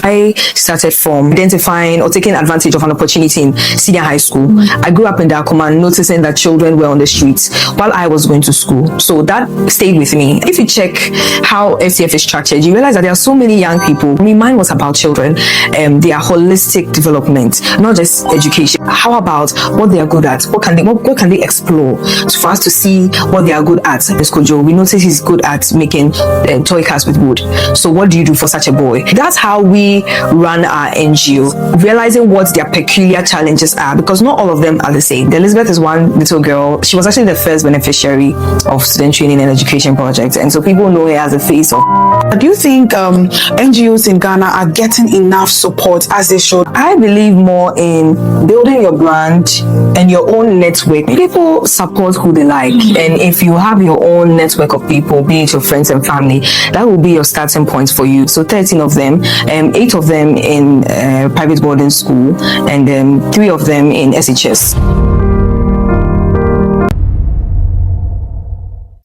I started from identifying or taking advantage of an opportunity in senior high school. I grew up in Dakoma, noticing that children were on the streets while I was going to school. So that stayed with me. If you check how FCF is structured, you realize that there are so many young people. I mean, mine was about children, their holistic development, not just education. How about what they are good at? What can they explore for us to see what they are good at? Kojo, we notice he's good at making toy cars with wood. So what do you do for such a boy? That's how we run our NGO, realizing what their peculiar challenges are, because not all of them are the same. Elizabeth is one little girl. She was actually the first beneficiary of student training and education projects, and so people know her as the face of. Do you think NGOs in Ghana are getting enough support as they should? I believe more in building your brand and your own network. People support who they like, and if you have your own network of people, be it your friends and family, that will be your starting point for you. So 13 of them, 8 of them in private boarding school, and 3 of them in SHS.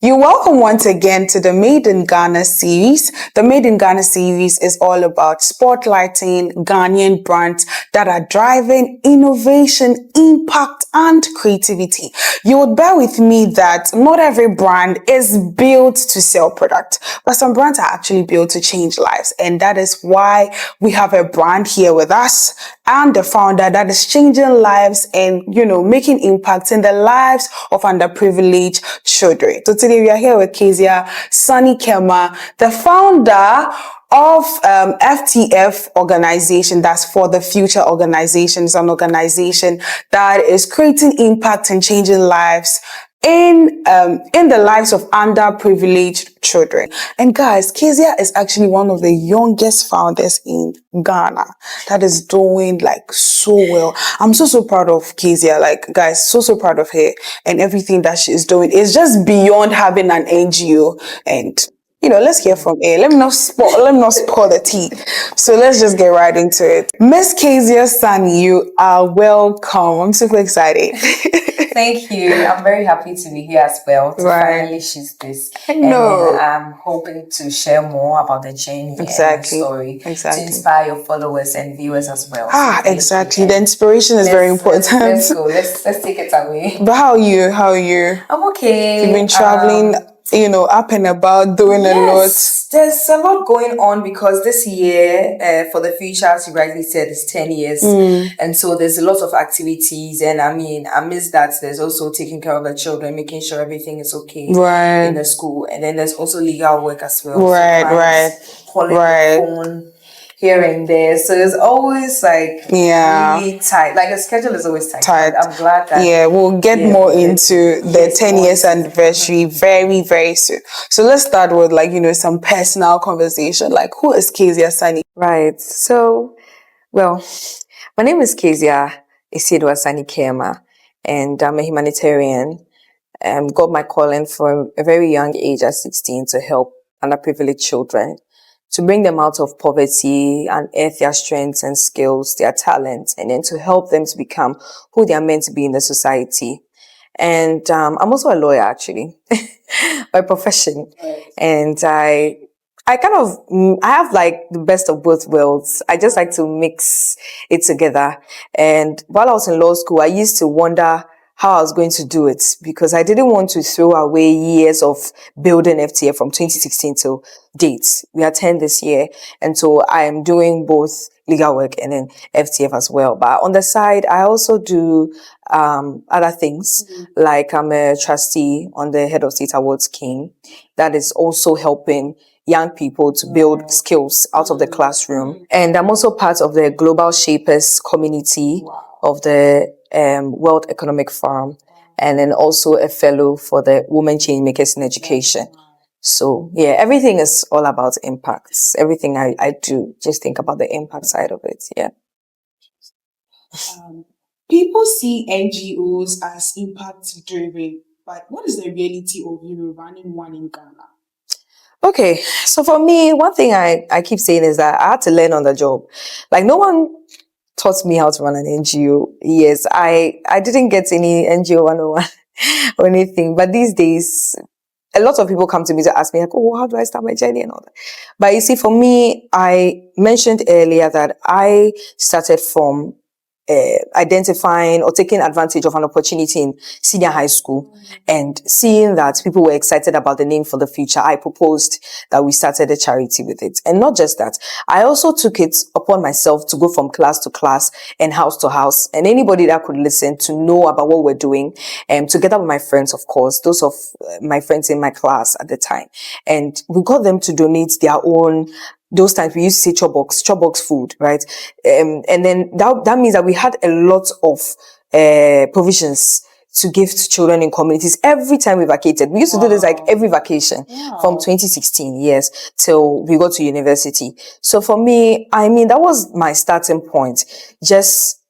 You're welcome once again to the Made in Ghana series. The Made in Ghana series is all about spotlighting Ghanaian brands that are driving innovation, impact, and creativity. You would bear with me that not every brand is built to sell product, but some brands are actually built to change lives. And that is why we have a brand here with us and the founder that is changing lives and, making impacts in the lives of underprivileged children. So today we are here with Kezia Sanie Kerma, the founder of FTF organization. That's For the Future organization. It's an organization that is creating impact and changing lives in the lives of underprivileged children. And guys, Kezia is actually one of the youngest founders in Ghana that is doing so well. I'm so proud of Kezia. Guys, so proud of her and everything that she is doing. It's just beyond having an NGO. And let's hear from her. Let me not spoil the tea. So let's just get right into it. Miss Kezia Sanie, you are welcome. I'm super excited. Thank you. I'm very happy to be here as well. Finally choose this. No. And I'm hoping to share more about the journey and the story to inspire your followers and viewers as well. Exactly. The inspiration is very important. Let's go. Let's take it away. But how are you? I'm okay. You've been traveling, up and about, doing a lot. There's a lot going on because this year, For the Future, as you rightly said, is 10 years. And so there's a lot of activities. And amidst that, there's also taking care of the children, making sure everything is okay in the school. And then there's also legal work as well. Calling the phone here and there. So it's always really tight. The schedule is always tight. I'm glad that we'll get more into the 10 years anniversary very, very soon. So let's start with some personal conversation. Who is Kezia Sanie? Right. So, my name is Kezia Sanie Kerma, and I'm a humanitarian. Got my calling from a very young age at 16 to help underprivileged children, to bring them out of poverty and earth their strengths and skills, their talents, and then to help them to become who they are meant to be in the society. And I'm also a lawyer, actually, by profession. And I have the best of both worlds. I just like to mix it together. And while I was in law school, I used to wonder how I was going to do it, because I didn't want to throw away years of building FTF from 2016 till date. We are 10 this year. And so I am doing both legal work and then FTF as well. But on the side, I also do other things. I'm a trustee on the Head of State Awards scheme that is also helping young people to build skills out of the classroom. And I'm also part of the Global Shapers community of the World Economic Forum, and then also a fellow for the Women Changemakers in Education. So everything is all about impacts. Everything I do, just think about the impact side of it. People see NGOs as impact driven, but what is the reality of running one in Ghana? Okay, so for me, one thing I keep saying is that I had to learn on the job. No one taught me how to run an NGO. Yes, I didn't get any NGO 101 or anything, but these days, a lot of people come to me to ask me, like, oh, how do I start my journey and all that? But you see, for me, I mentioned earlier that I started from identifying or taking advantage of an opportunity in senior high school and seeing that people were excited about the name for the future. I proposed that we started a charity with it. And not just that, I also took it upon myself to go from class to class and house to house, and anybody that could listen to know about what we're doing, together with my friends, of course, those of my friends in my class at the time. And we got them to donate their own. Those times we used to say chobox food, right? And then that means that we had a lot of provisions to give to children in communities every time we vacated. We used to do this like every vacation from 2016, yes, till we got to university. So for me, I mean, that was my starting point. Just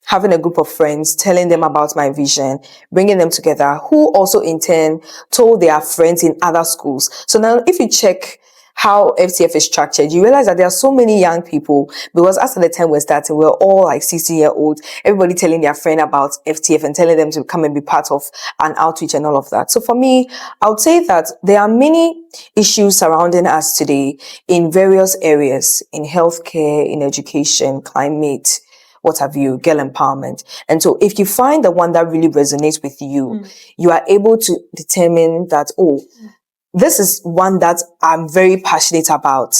having a group of friends, telling them about my vision, bringing them together, who also in turn told their friends in other schools. So now if you check how FTF is structured, you realize that there are so many young people, because as at the time we're starting, we're all like 16-year-olds, everybody telling their friend about FTF and telling them to come and be part of an outreach and all of that. So for me, I would say that there are many issues surrounding us today in various areas, in healthcare, in education, climate, what have you, girl empowerment. And so if you find the one that really resonates with you, you are able to determine that, oh, this is one that I'm very passionate about,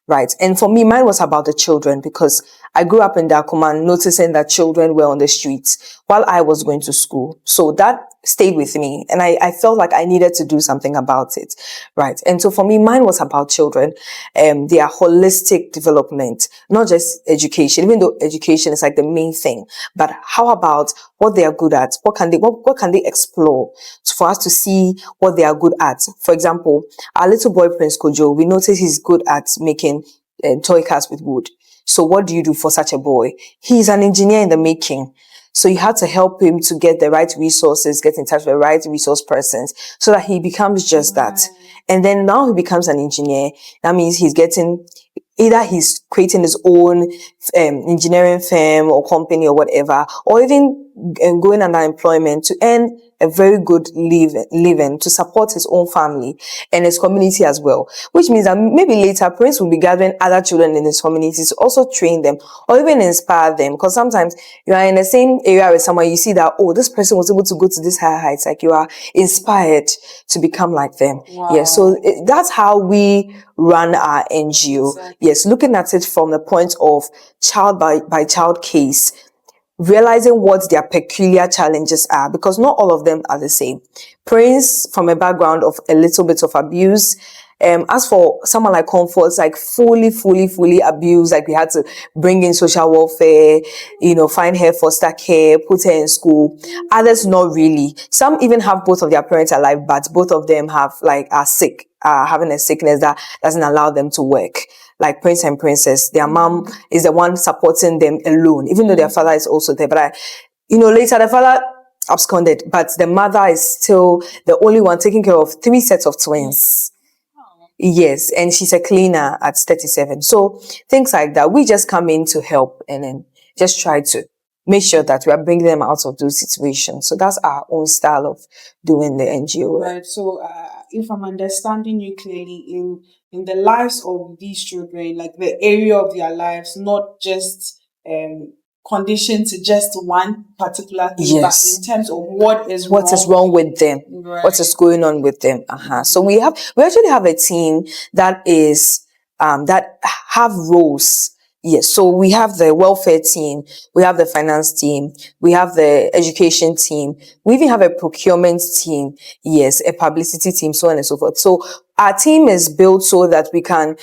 right? And for me, mine was about the children, because I grew up in Dakuma noticing that children were on the streets while I was going to school. So that stayed with me, and I felt like I needed to do something about it, right? And so for me, mine was about children, their holistic development, not just education, even though education is like the main thing, but how about what they are good at? What can they explore for us to see what they are good at? For example, our little boy, Prince Kojo, we noticed he's good at making toy cars with wood. So what do you do for such a boy? He's an engineer in the making. So you had to help him to get the right resources, get in touch with the right resource persons, so that he becomes just that. And then now he becomes an engineer. That means he's creating his own engineering firm or company or whatever, or even going under employment to earn a very good living to support his own family and his community as well. Which means that maybe later Prince will be gathering other children in his community to also train them or even inspire them. Because sometimes you are in the same area with someone, you see that, oh, this person was able to go to this higher heights. Like you are inspired to become like them. Wow. Yeah, so that's how we run our NGO. Exactly. Yes, looking at it from the point of child by child case, realizing what their peculiar challenges are, because not all of them are the same. Prince from a background of a little bit of abuse. As for someone like Comfort, like fully abused, like we had to bring in social welfare, find her foster care, put her in school. Others not really. Some even have both of their parents alive, but both of them are sick, having a sickness that doesn't allow them to work. Like Prince and Princess, their mom is the one supporting them alone, even though their father is also there. But later the father absconded, but the mother is still the only one taking care of 3 sets of twins. Yes, and she's a cleaner at 37. So things like that, we just come in to help and then just try to make sure that we are bringing them out of those situations. So that's our own style of doing the NGO. Right. So if I'm understanding you clearly, in the lives of these children, like the area of their lives, not just conditioned to just one particular thing, yes, but in terms of what is wrong with them, right. What is going on with them. So we actually have a team that is that have roles. Yes, so we have the welfare team, we have the finance team, we have the education team, we even have a procurement team, yes, a publicity team, so on and so forth. So our team is built so that we can,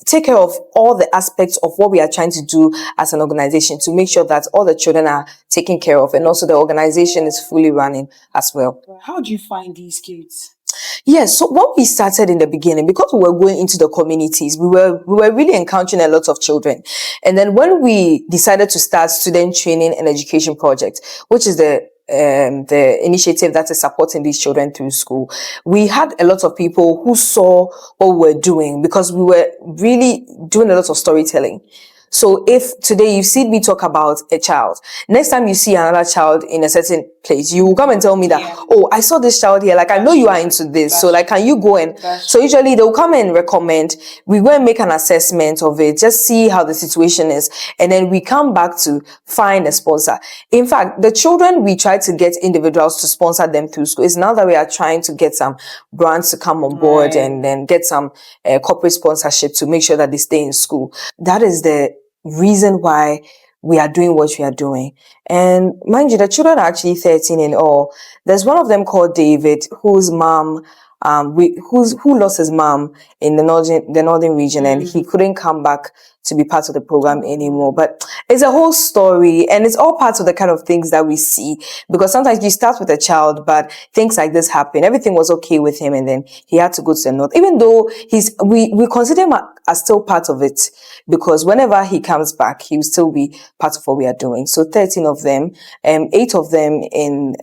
take care of all the aspects of what we are trying to do as an organization to make sure that all the children are taken care of and also the organization is fully running as well. How do you find these kids? Yes, so what we started in the beginning, because we were going into the communities, we were really encountering a lot of children. And then when we decided to start student training and education project, which is the initiative that is supporting these children through school, we had a lot of people who saw what we were doing, because we were really doing a lot of storytelling. So if today you see me talk about a child, next time you see another child in a certain place. You will come and tell me that, oh, I saw this child here, like I know you are into this, so like can you go and so usually they'll come and recommend, we go and make an assessment of it, just see how the situation is, and then we come back to find a sponsor. In fact, the children, we try to get individuals to sponsor them through school. It's now that we are trying to get some brands to come on board and then get some corporate sponsorship to make sure that they stay in school. That is the reason why we are doing what we are doing. And mind you, the children are actually 13 in all. There's one of them called David, whose mom, who lost his mom in the northern region, and he couldn't come back to be part of the program anymore. But it's a whole story, and it's all parts of the kind of things that we see, because sometimes you start with a child, but things like this happen. Everything was okay with him, and then he had to go to the north, even though we consider him as still part of it, because whenever he comes back, he will still be part of what we are doing. So 13 of them, 8 of them in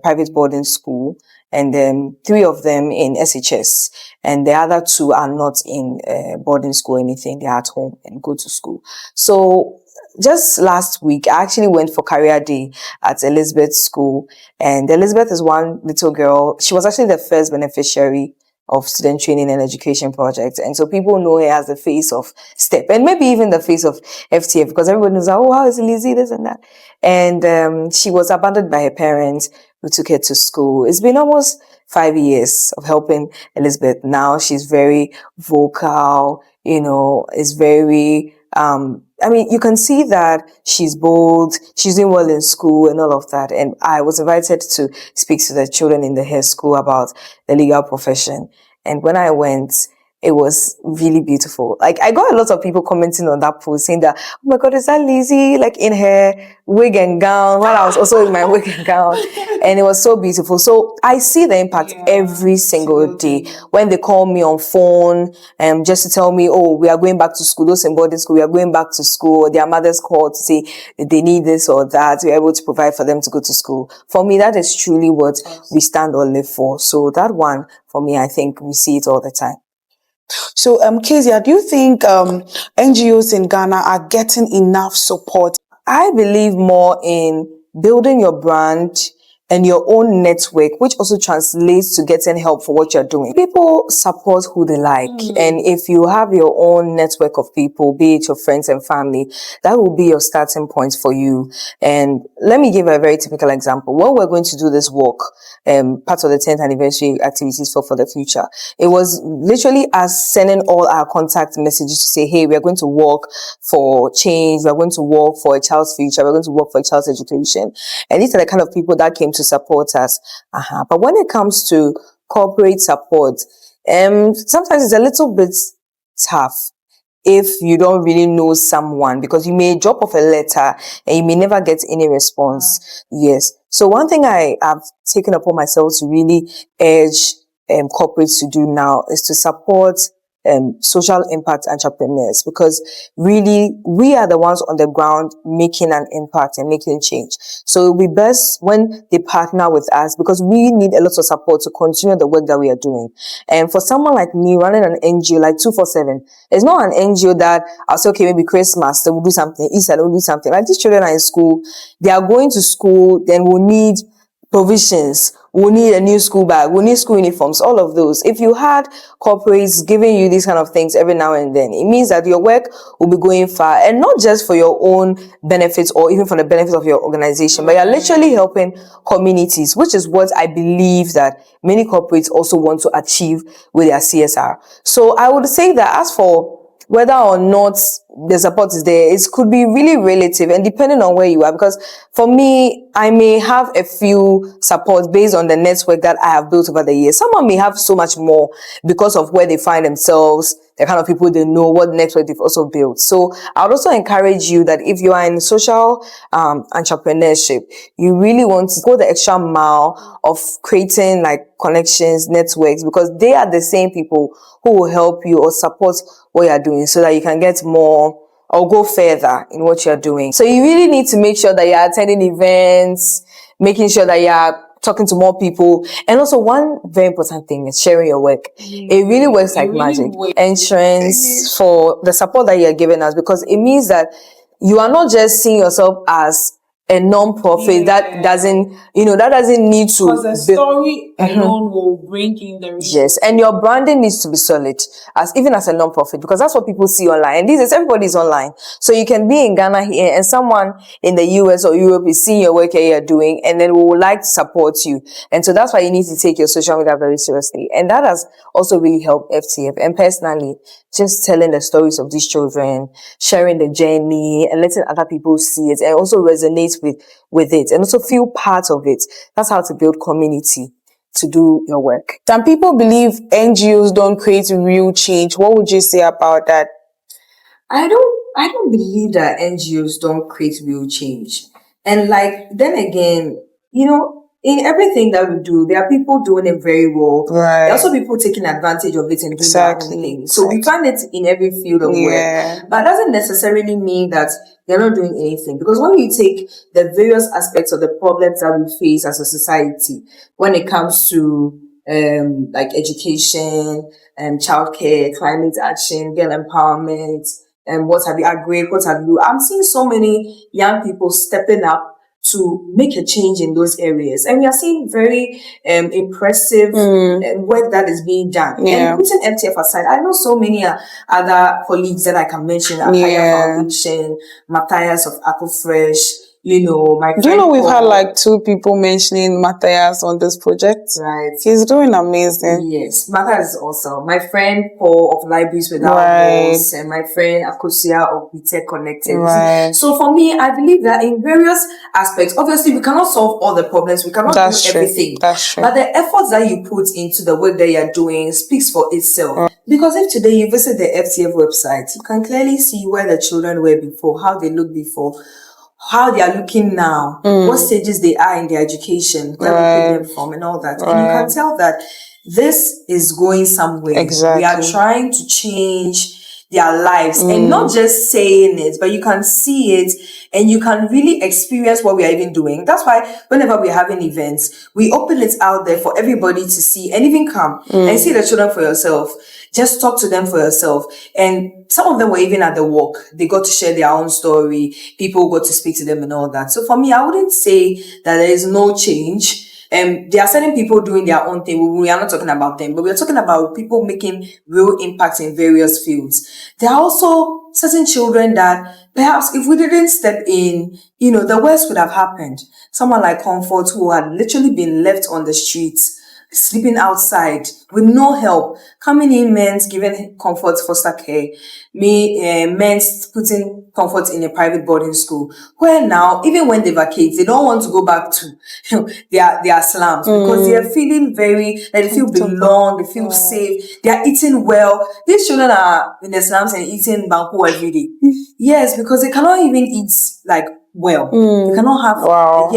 private boarding school, and then 3 of them in SHS, and the other 2 are not in boarding school or anything. They're at home and go to school. So just last week, I actually went for career day at Elizabeth's school, and Elizabeth is one little girl. She was actually the first beneficiary of student training and education project. And so people know her as the face of STEP, and maybe even the face of FTF, because everyone knows, oh, how is Lizzie, this and that. And she was abandoned by her parents, who took her to school. It's been almost 5 years of helping Elizabeth. Now she's very vocal, is very, you can see that she's bold, she's doing well in school and all of that. And I was invited to speak to the children in the hair school about the legal profession. And when I went, it was really beautiful. Like, I got a lot of people commenting on that post saying that, oh my God, is that Lizzie? Like in her wig and gown, while I was also in my wig and gown. And it was so beautiful. So I see the impact every single day when they call me on phone, just to tell me, oh, we are going back to school. Those in boarding school, we are going back to school. Their mothers call to say they need this or that. We're able to provide for them to go to school. For me, that is truly what we stand or live for. So that one, for me, I think we see it all the time. So, Kezia, do you think NGOs in Ghana are getting enough support? I believe more in building your brand and your own network, which also translates to getting help for what you're doing. People support who they like. And if you have your own network of people, be it your friends and family, that will be your starting point for you. And let me give a very typical example. When we're going to do this walk, part of the 10th anniversary activities for the future, it was literally us sending all our contact messages to say, hey, we are going to walk for change. We're going to walk for a child's future. We're going to walk for a child's education. And these are the kind of people that came to support us. But when it comes to corporate support, sometimes it's a little bit tough if you don't really know someone, because you may drop off a letter and you may never get any response. Yes. So one thing I have taken upon myself to really urge corporates to do now is to support social impact entrepreneurs, because really we are the ones on the ground making an impact and making change. So it will be best when they partner with us, because we need a lot of support to continue the work that we are doing. And for someone like me running an NGO like 247, it's not an NGO that I'll say, okay, maybe Christmas they will do something, Easter they will do something. Like, these children are in school, they are going to school, then we'll need provisions, we need a new school bag, we need school uniforms, all of those. If you had corporates giving you these kind of things every now and then, it means that your work will be going far, and not just for your own benefits or even for the benefits of your organization, but you're literally helping communities, which is what I believe that many corporates also want to achieve with their CSR. So I would say that as for whether or not the support is there, it could be really relative and depending on where you are. Because for me, I may have a few supports based on the network that I have built over the years. Someone may have so much more because of where they find themselves, the kind of people they know, what network they've also built. So I would also encourage you that if you are in social entrepreneurship, you really want to go the extra mile of creating like connections, networks, because they are the same people who will help you or support what you're doing, so that you can get more or go further in what you're doing. So you really need to make sure that you're attending events, making sure that you're talking to more people. And also one very important thing is sharing your work. It really works like magic. Entrance for the support that you're giving us, because it means that you are not just seeing yourself as a non-profit that doesn't, that doesn't need to Because the story alone will bring in the resources. Yes, and your branding needs to be solid, even as a non-profit, because that's what people see online. And these days, everybody's online. So you can be in Ghana here, and someone in the US or Europe is seeing your work that you're doing, and then we would like to support you. And so that's why you need to take your social media very seriously. And that has also really helped FTF. And personally, just telling the stories of these children, sharing the journey, and letting other people see it, and also resonate with it, and also feel part of it. That's how to build community to do your work. Some people believe NGOs don't create real change. What would you say about that? I don't believe that NGOs don't create real change. And then again, in everything that we do, there are people doing it very well. Right. There are also people taking advantage of it and doing their own thing. So we find it in every field of work. But it doesn't necessarily mean that they're not doing anything. Because when you take the various aspects of the problems that we face as a society, when it comes to education and childcare, climate action, girl empowerment, and what have you, what have you, I'm seeing so many young people stepping up to make a change in those areas. And we are seeing very impressive work that is being done. And putting FTF aside, I know so many other colleagues that I can mention, Akaya Foundation, Matthias of Apple Fresh, my friend. Do you know we've had 2 people mentioning Matthias on this project? Right. He's doing amazing. Yes, Matthias is awesome. My friend Paul of Libraries Without Walls, and my friend Akosia of Tech Connected. Right. So for me, I believe that in various aspects, obviously we cannot solve all the problems, we cannot do everything. That's true. But the efforts that you put into the work that you're doing speaks for itself. Because if today you visit the FTF website, you can clearly see where the children were before, how they looked before, how they are looking now, what stages they are in their education, where we pick them from, and all that. And you can tell that this is going somewhere. Exactly. We are trying to change their lives, and not just saying it, but you can see it, and you can really experience what we are even doing. That's why whenever we're having events, we open it out there for everybody to see, and even come and see the children for yourself. Just talk to them for yourself. And some of them were even at the walk. They got to share their own story. People got to speak to them and all that. So for me, I wouldn't say that there is no change. There are certain people doing their own thing. We are not talking about them, but we are talking about people making real impact in various fields. There are also certain children that perhaps if we didn't step in, the worst would have happened. Someone like Comfort, who had literally been left on the streets, sleeping outside with no help, coming in meant giving Comfort foster care, meant putting Comfort in a private boarding school, where now, even when they vacate, they don't want to go back to their slums, because they are feeling they feel belong, they feel safe, they are eating well. These children are in the slums and eating banku every day. Yes, because they cannot even eat well. You cannot have, a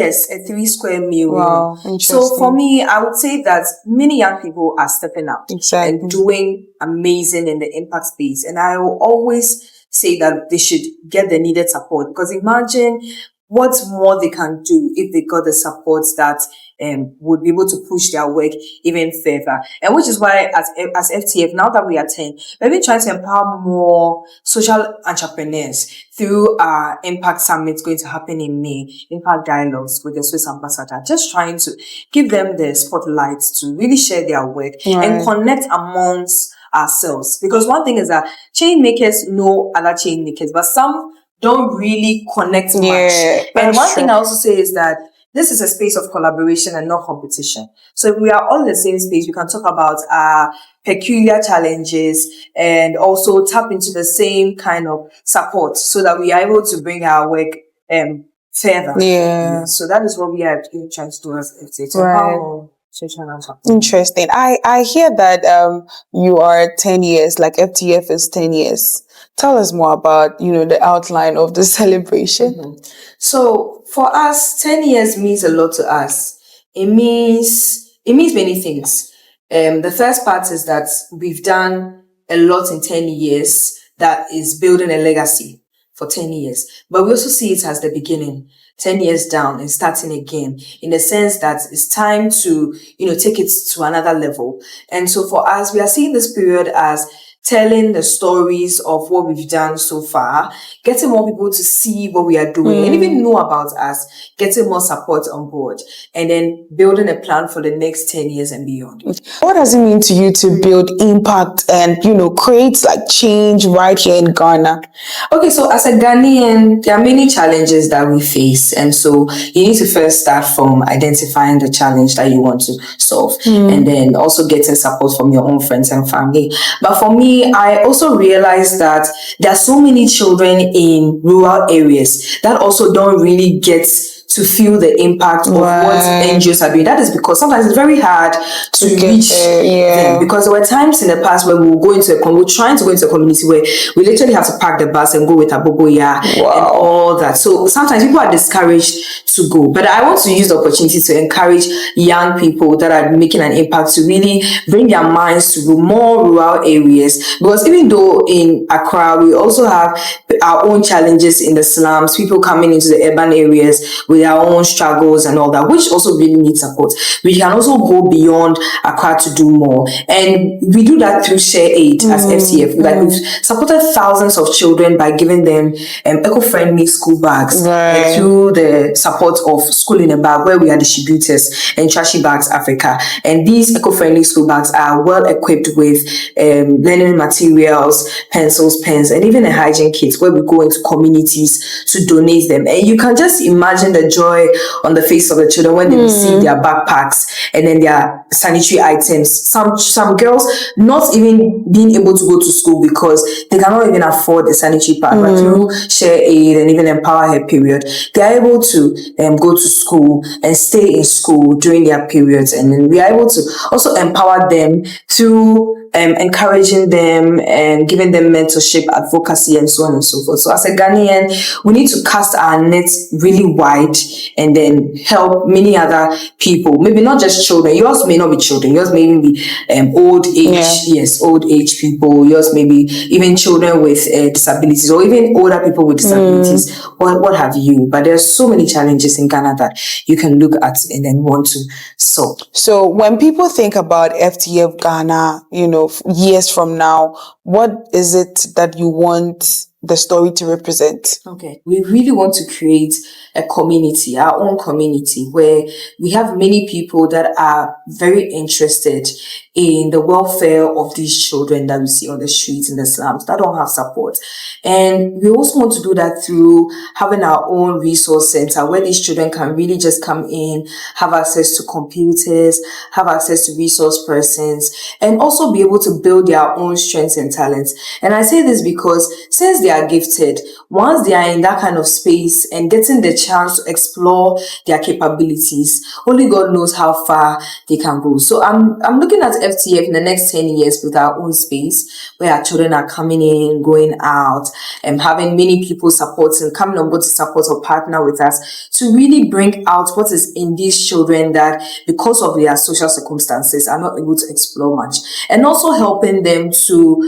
3 square meal. Wow. So for me, I would say that many young people are stepping up and doing amazing in the impact space. And I will always say that they should get the needed support, because imagine what more they can do if they got the support that would be able to push their work even further. And which is why as FTF, now that we are 10, we've been trying to empower more social entrepreneurs through our Impact Summit going to happen in May, Impact Dialogues with the Swiss Ambassador, just trying to give them the spotlight to really share their work and connect amongst ourselves. Because one thing is that Changemakers know other Changemakers, but some don't really connect much. And one thing I also say is that this is a space of collaboration and not competition. So if we are all in the same space, we can talk about our peculiar challenges and also tap into the same kind of support so that we are able to bring our work further. So that is what we are trying to do as FTF. Interesting. I hear that you are 10 years, like FTF is 10 years. Tell us more about, the outline of the celebration. So for us, 10 years means a lot to us. It means many things. The first part is that we've done a lot in 10 years that is building a legacy for 10 years. But we also see it as the beginning, 10 years down and starting again, in the sense that it's time to, take it to another level. And so for us, we are seeing this period as telling the stories of what we've done so far, getting more people to see what we are doing and even know about us, getting more support on board, and then building a plan for the next 10 years and beyond. What does it mean to you to build impact and, create like change right here in Ghana? Okay, so as a Ghanaian, there are many challenges that we face. And so you need to first start from identifying the challenge that you want to solve and then also getting support from your own friends and family. But for me, I also realized that there are so many children in rural areas that also don't really get to feel the impact of what NGOs are doing. That is because sometimes it's very hard to reach them. Because there were times in the past where we will go into we're trying to go into a community where we literally have to park the bus and go with Aboboya and all that. So sometimes people are discouraged to go. But I want to use the opportunity to encourage young people that are making an impact to really bring their minds to more rural areas. Because even though in Accra, we also have our own challenges in the slums, people coming into the urban areas with their own struggles and all that, which also really needs support. We can also go beyond Accra to do more. And we do that through Share Aid as FTF. Like we've supported thousands of children by giving them eco-friendly school bags through the support of School in a Bag, where we are distributors, and Trashy Bags Africa. And these eco-friendly school bags are well equipped with learning materials, pencils, pens, and even a hygiene kit where we go into communities to donate them. And you can just imagine the joy on the face of the children when they receive their backpacks and then their sanitary items. Some girls not even being able to go to school because they cannot even afford a sanitary pad. But through Share Aid and even Empower Her period, they are able to go to school and stay in school during their periods. And then we are able to also empower them through encouraging them and giving them mentorship, advocacy, and so on and so forth. So as a Ghanaian, we need to cast our nets really wide and then help many other people. Maybe not just children. Yours may not be children. Yours may even be old age, old age people. Yours may be even children with disabilities, or even older people with disabilities, what have you. But there's so many challenges in Ghana that you can look at and then want to solve. So when people think about FTF Ghana, years from now, what is it that you want the story to represent? Okay, we really want to create a community, our own community, where we have many people that are very interested in the welfare of these children that we see on the streets in the slums that don't have support. And we also want to do that through having our own resource center where these children can really just come in, have access to computers, have access to resource persons, and also be able to build their own strengths and talents. And I say this because since they are gifted, once they are in that kind of space and getting the chance to explore their capabilities, only God knows how far they can go. So I'm looking at FTF in the next 10 years with our own space where our children are coming in, going out, and having many people supporting, coming on board to support or partner with us to really bring out what is in these children that because of their social circumstances are not able to explore much, and also helping them to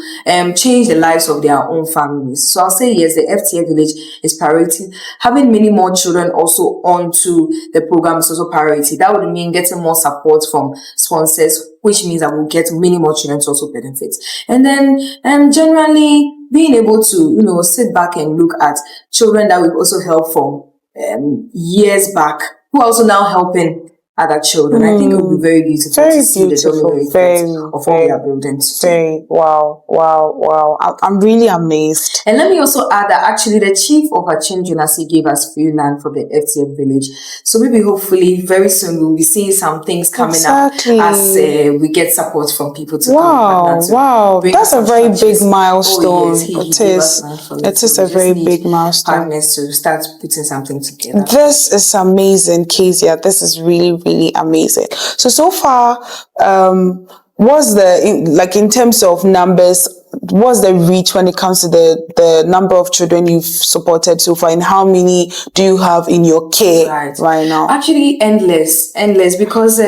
change the lives of their own families. So I'll say yes, the FTF village is priority. Having many more children also onto the program is also priority. That would mean getting more support from sponsors, which means that we'll get many more children to also benefit. And then generally being able to, sit back and look at children that we've also helped from years back, who are also now helping other children. I think it would be very beautiful to see the domino effect of what we are building today. Wow. I'm really amazed. And let me also add that actually the chief of Changemakers gave us free land for the FTF village. So maybe hopefully very soon we'll be seeing some things coming up as we get support from people to come. Wow. That's a very big milestone. It is a very big milestone. Partners to start putting something together. This is amazing, Kezia. This is really amazing. So far, what's in terms of numbers, what's the reach when it comes to the number of children you've supported so far, and how many do you have in your care right now? Actually, endless, because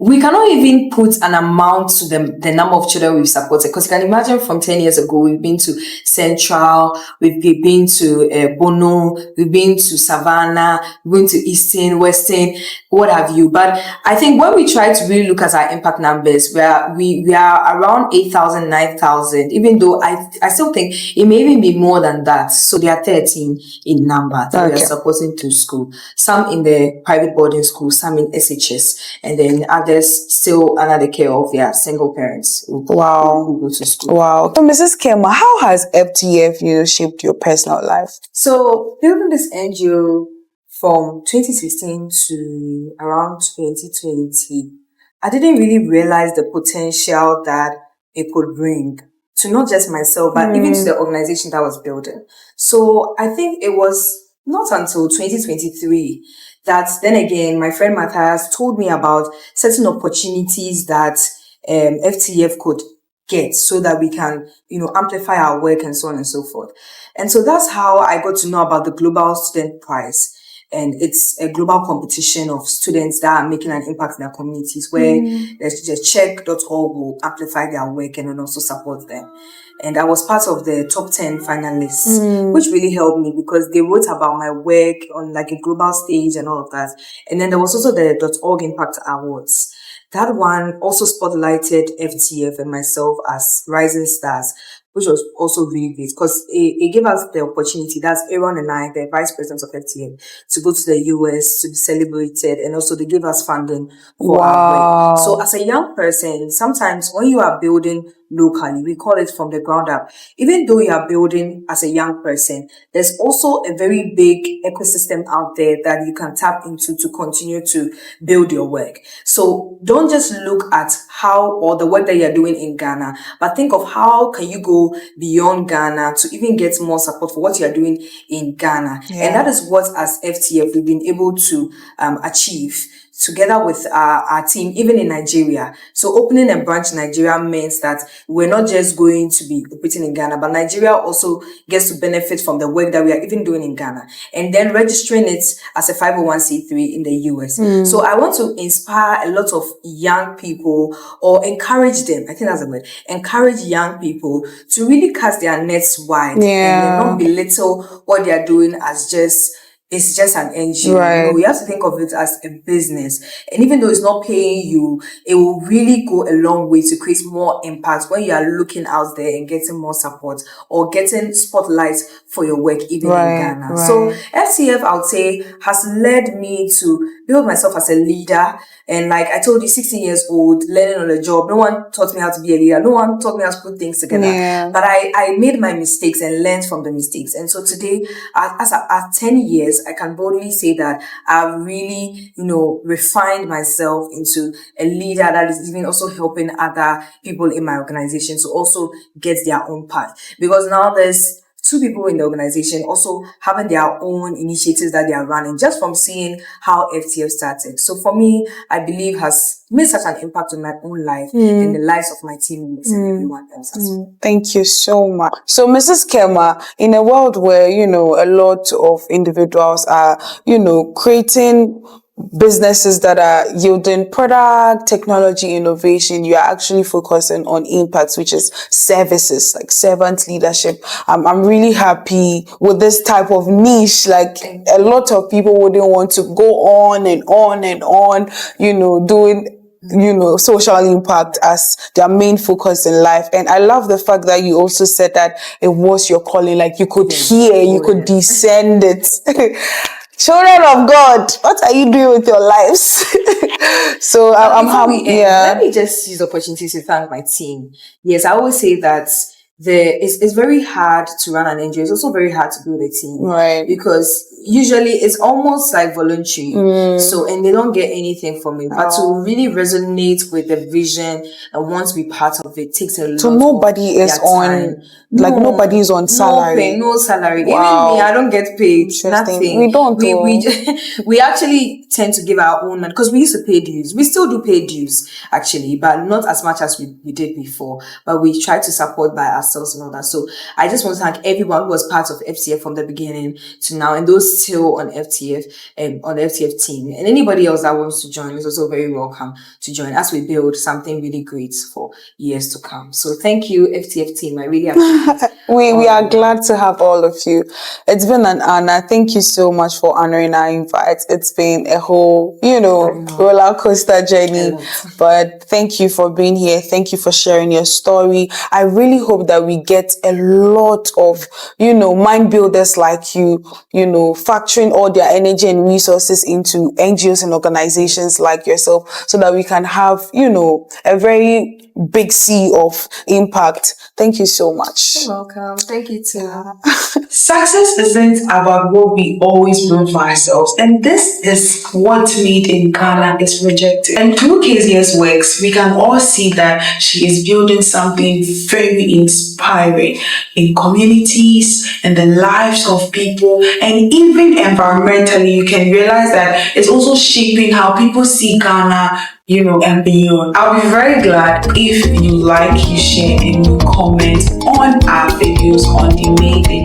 we cannot even put an amount to the number of children we've supported, because you can imagine from 10 years ago, we've been to Central, we've been to Bono, we've been to Savannah, we've been to Eastern, Western, what have you. But I think when we try to really look at our impact numbers, we are around 8,000, 9,000, even though I still think it may even be more than that. So there are 13 in number that we are supporting to school. Some in the private boarding school, some in SHS, and then others still under the care of their single parents who go to school. Wow. So Mrs. Kerma, how has FTF, shaped your personal life? So building this NGO from 2016 to around 2020, I didn't really realize the potential that it could bring to not just myself, but even to the organization that I was building. So I think it was not until 2023 that then again, my friend Matthias told me about certain opportunities that FTF could get so that we can, amplify our work and so on and so forth. And so that's how I got to know about the Global Student Prize. And it's a global competition of students that are making an impact in their communities, where the check.org will amplify their work and then also support them. And I was part of the top 10 finalists, which really helped me because they wrote about my work on like a global stage and all of that. And then there was also the .org Impact Awards. That one also spotlighted FTF and myself as rising stars, which was also really great because it gave us the opportunity, that's Aaron and I, the vice president of FTF, to go to the US to be celebrated, and also they gave us funding for our work. So as a young person, sometimes when you are building locally, we call it from the ground up, even though you are building as a young person, there's also a very big ecosystem out there that you can tap into to continue to build your work. So don't just look at or the work that you're doing in Ghana, but think of how can you go beyond Ghana to even get more support for what you're doing in Ghana. And that is what as FTF we've been able to achieve together with our team, even in Nigeria. So opening a branch in Nigeria means that we're not just going to be operating in Ghana, but Nigeria also gets to benefit from the work that we are even doing in Ghana, and then registering it as a 501c3 in the US. So I want to inspire a lot of young people, or encourage them, I think that's the word, encourage young people to really cast their nets wide and not belittle what they are doing as it's just an NGO. Right. You have to think of it as a business. And even though it's not paying you, it will really go a long way to create more impact when you are looking out there and getting more support or getting spotlights for your work, even in Ghana. So FTF, I would say, has led me to build myself as a leader. And like I told you, 16 years old, learning on the job. No one taught me how to be a leader. No one taught me how to put things together. But I made my mistakes and learned from the mistakes. And so today, at 10 years, I can boldly say that I've really, refined myself into a leader that is even also helping other people in my organization to also get their own path. Because now there's 2 people in the organization also having their own initiatives that they are running, just from seeing how FTF started. So for me, I believe has made such an impact on my own life and the lives of my team members and everyone else as well. Thank you so much. So Mrs. Kerma, in a world where, a lot of individuals are, creating businesses that are yielding product, technology, innovation, you are actually focusing on impacts, which is services, like servant leadership. I'm really happy with this type of niche. Like a lot of people wouldn't want to go on and on and on, doing social impact as their main focus in life. And I love the fact that you also said that it was your calling, like you could hear, you could discern it. Children of God, what are you doing with your lives? So I'm happy. Let me just use the opportunity to thank my team. Yes, I always say that it's very hard to run an NGO. It's also very hard to build a team. Right. Because usually it's almost like voluntary. So, and they don't get anything from it. But to really resonate with the vision and want to be part of it takes a lot. So nobody is on, nobody is on salary. No salary. Wow. Even me, I don't get paid. Nothing. We don't. We actually tend to give our own money because we used to pay dues. We still do pay dues actually, but not as much as we did before. But we try to support by pastels and all that. So I just want to thank everyone who was part of FTF from the beginning to now, and those still on FTF and on the FTF team, and anybody else that wants to join is also very welcome to join as we build something really great for years to come. So thank you, FTF team. I really appreciate it. We are glad to have all of you. It's been an honor. Thank you so much for honoring our invite. It's been a whole, roller coaster journey. But thank you for being here. Thank you for sharing your story. I really hope that we get a lot of, mind builders like you, factoring all their energy and resources into NGOs and organizations like yourself so that we can have, a very big sea of impact. Thank you so much. You're welcome. Thank you too. Success isn't about what we always build for ourselves, and this is what Made in Ghana is projecting. And through Kezia's works, we can all see that she is building something very inspiring in communities and the lives of people, and even environmentally, you can realize that it's also shaping how people see Ghana, and beyond. I'll be very glad if you like, you share, and you comment on our videos on the Made in